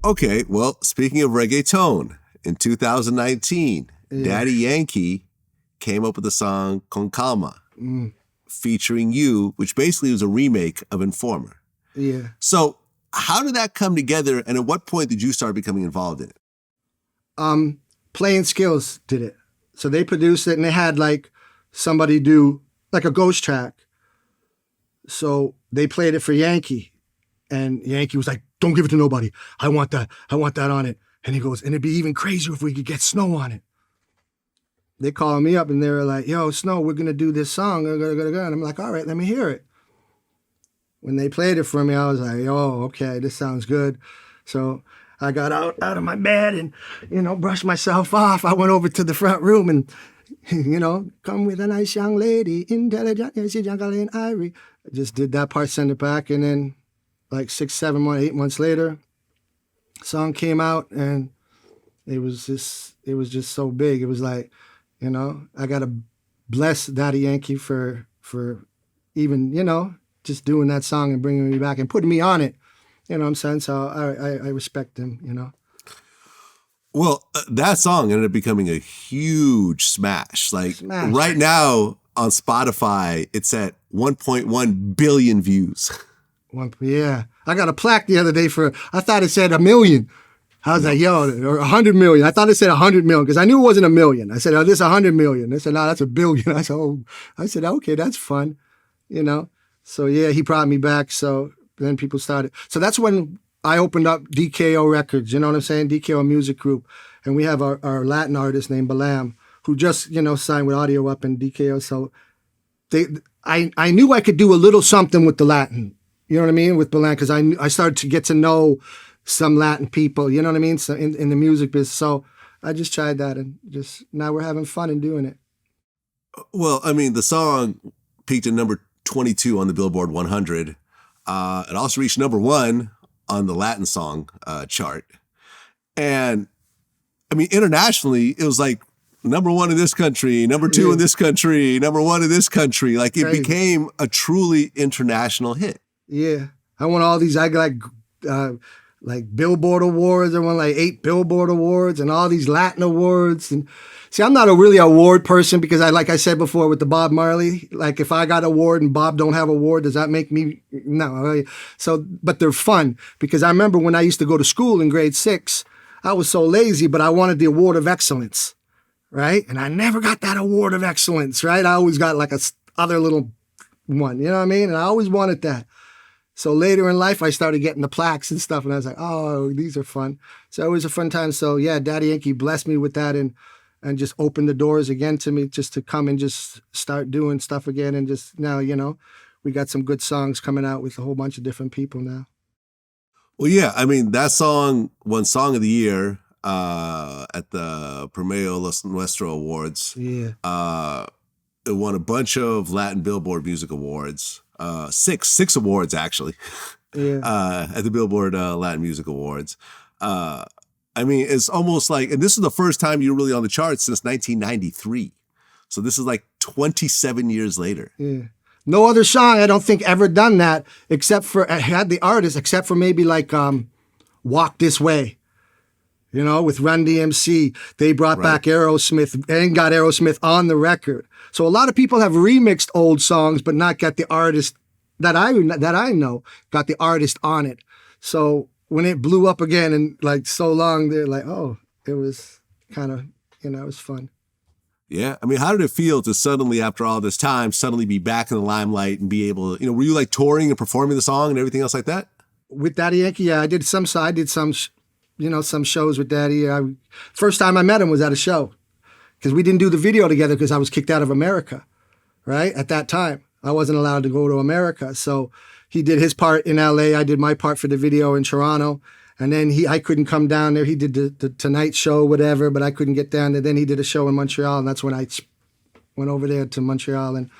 Okay, well, speaking of reggaeton, in 2019, Daddy Yankee came up with a song Con Calma, featuring you, which basically was a remake of Informer. Yeah. So how did that come together, and at what point did you start becoming involved in it? Playing Skills did it. So they produced it, and they had like somebody do like a ghost track. So they played it for Yankee, and Yankee was like, "Don't give it to nobody. I want that. I want that on it." And he goes, "And it'd be even crazier if we could get Snow on it." They called me up, and they were like, "Yo, Snow, we're gonna do this song." And I'm like, "All right, let me hear it." When they played it for me, I was like, "Oh, okay, this sounds good." So I got out of my bed and, brushed myself off. I went over to the front room and, come with a nice young lady, intelligent, jungle and ivory. I just did that part, sent it back, and then like 6, 7 months, 8 months later, song came out, and it was just so big. It was like, I gotta bless Daddy Yankee for even, just doing that song and bringing me back and putting me on it. You know what I'm saying? So I respect him, Well, that song ended up becoming a huge smash. Right now on Spotify, it's at 1.1 billion views. Yeah. I got a plaque the other day I thought it said 1 million. I was like, yo, or 100 million. I thought it said 100 million because I knew it wasn't 1 million. I said, oh, this is 100 million. They said, no, that's 1 billion. I said, okay, that's fun, So yeah, he brought me back. So then people started. So that's when I opened up DKO Records, you know what I'm saying? DKO Music Group. And we have our Latin artist named Balam, who just, signed with Audio Up and DKO. So I knew I could do a little something with the Latin, you know what I mean? With Balam, because I started to get to know some Latin people, you know what I mean? So in the music business. So I just tried that, and just now we're having fun and doing it. Well, I mean, the song peaked at number 22 on the Billboard 100. It also reached number 1 on the Latin song chart. And I mean, internationally, it was like number 1 in this country, number 2 in this country, number 1 in this country. Like it became a truly international hit. Yeah. I won all these, I got like Billboard awards. I won like 8 Billboard awards and all these Latin awards. And see, I'm not a really award person because like I said before with the Bob Marley, like if I got an award and Bob don't have an award, does that make me, no. So, but they're fun because I remember when I used to go to school in grade 6, I was so lazy, but I wanted the award of excellence, right? And I never got that award of excellence, right? I always got like a other little one, you know what I mean? And I always wanted that. So later in life, I started getting the plaques and stuff, and I was like, oh, these are fun. So it was a fun time. So yeah, Daddy Yankee blessed me with that and just opened the doors again to me just to come and just start doing stuff again. And just now, we got some good songs coming out with a whole bunch of different people now. Well, yeah, I mean, that song won Song of the Year at the Premio Nuestro Awards. Yeah. It won a bunch of Latin Billboard Music Awards. 6 awards, actually, at the Billboard Latin Music Awards. I mean, it's almost like, and this is the first time you're really on the charts since 1993. So this is like 27 years later. Yeah. No other song, I don't think, ever done that except for, had the artist, except for maybe like Walk This Way. With Run DMC, they brought back Aerosmith and got Aerosmith on the record. So a lot of people have remixed old songs, but not got the artist that I know got the artist on it. So when it blew up again and like so long, they're like, oh, it was kind of, it was fun. Yeah. I mean, how did it feel to suddenly, after all this time, suddenly be back in the limelight and be able to, were you like touring and performing the song and everything else like that? With Daddy Yankee, yeah, I did some some shows with Daddy. First time I met him was at a show because we didn't do the video together because I was kicked out of America, right? At that time, I wasn't allowed to go to America. So he did his part in LA. I did my part for the video in Toronto. And then I couldn't come down there. He did the Tonight Show, whatever, but I couldn't get down there. Then he did a show in Montreal. And that's when I went over there to Montreal and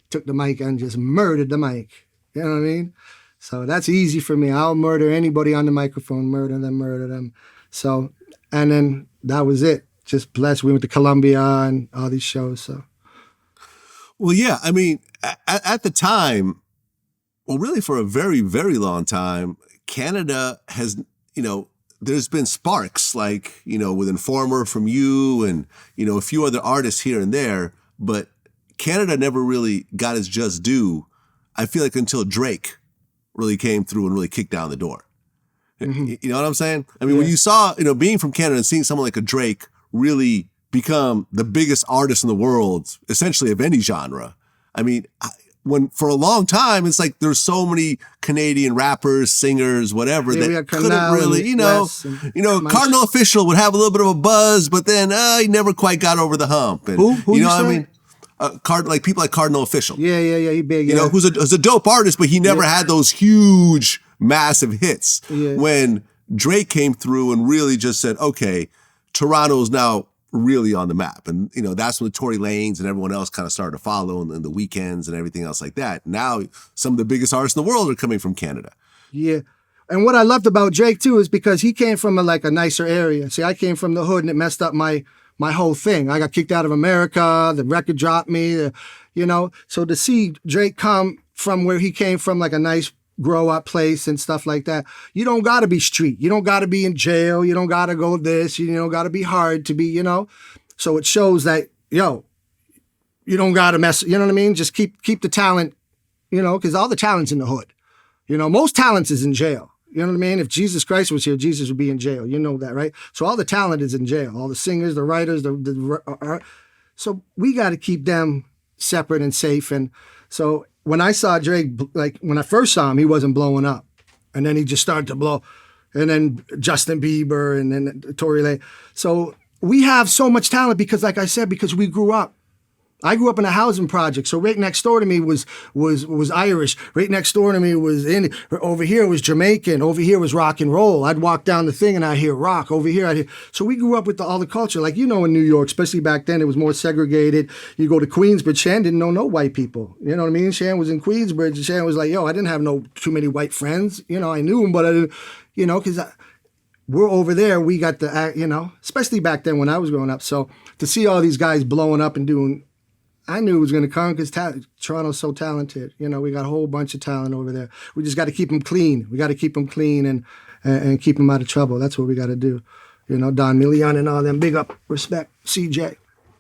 took the mic and just murdered the mic. You know what I mean? So that's easy for me. I'll murder anybody on the microphone, murder them. So, and then that was it. Just blessed. We went to Colombia and all these shows. So, well, yeah. I mean, at the time, well, really for a very, very long time, Canada has, there's been sparks like, with Informer from you and, a few other artists here and there, but Canada never really got its just due, I feel like, until Drake really came through and really kicked down the door. Mm-hmm. You know what I'm saying? I mean, when you saw, being from Canada and seeing someone like a Drake really become the biggest artist in the world, essentially of any genre. I mean, when for a long time, it's like there's so many Canadian rappers, singers, whatever, that couldn't really, Cardinal Official would have a little bit of a buzz, but then he never quite got over the hump. And, Who you know what I mean? Like people like Cardinal Official. Yeah, he big. Yeah. Who's a dope artist, but he never had those huge, massive hits. Yeah. When Drake came through and really just said, okay, Toronto's now really on the map. And, that's when the Tory Lanez and everyone else kind of started to follow, and the Weekends and everything else like that. Now, some of the biggest artists in the world are coming from Canada. Yeah. And what I loved about Drake, too, is because he came from a nicer area. See, I came from the hood, and it messed up my whole thing. I got kicked out of America. The record dropped me, So to see Drake come from where he came from, like a nice grow up place and stuff like that, you don't got to be street. You don't got to be in jail. You don't got to go this. You don't got to be hard to be, So it shows that, you don't got to mess, you know what I mean? Just keep the talent, because all the talent's in the hood. Most talent is in jail. You know what I mean? If Jesus Christ was here, Jesus would be in jail. You know that, right? So all the talent is in jail. All the singers, the writers, so we got to keep them separate and safe. And so when I saw Drake, like when I first saw him, he wasn't blowing up. And then he just started to blow. And then Justin Bieber and then Tory Lanez. So we have so much talent because, like I said, because we grew up. I grew up in a housing project, so right next door to me was Irish. Right next door to me was Indian. Over here was Jamaican. Over here was rock and roll. I'd walk down the thing and I'd hear rock. Over here I'd hear. So we grew up with all the culture. Like, in New York, especially back then, it was more segregated. You go to Queensbridge, Shan didn't know no white people. You know what I mean? Shan was in Queensbridge, and Shan was like, I didn't have too many white friends. I knew them, but I didn't, because we're over there. We got the, especially back then when I was growing up. So to see all these guys blowing up and doing, I knew it was going to come because Toronto's so talented. We got a whole bunch of talent over there. We just got to keep them clean. We got to keep them clean and keep them out of trouble. That's what we got to do. Don Million and all them. Big up, respect, CJ.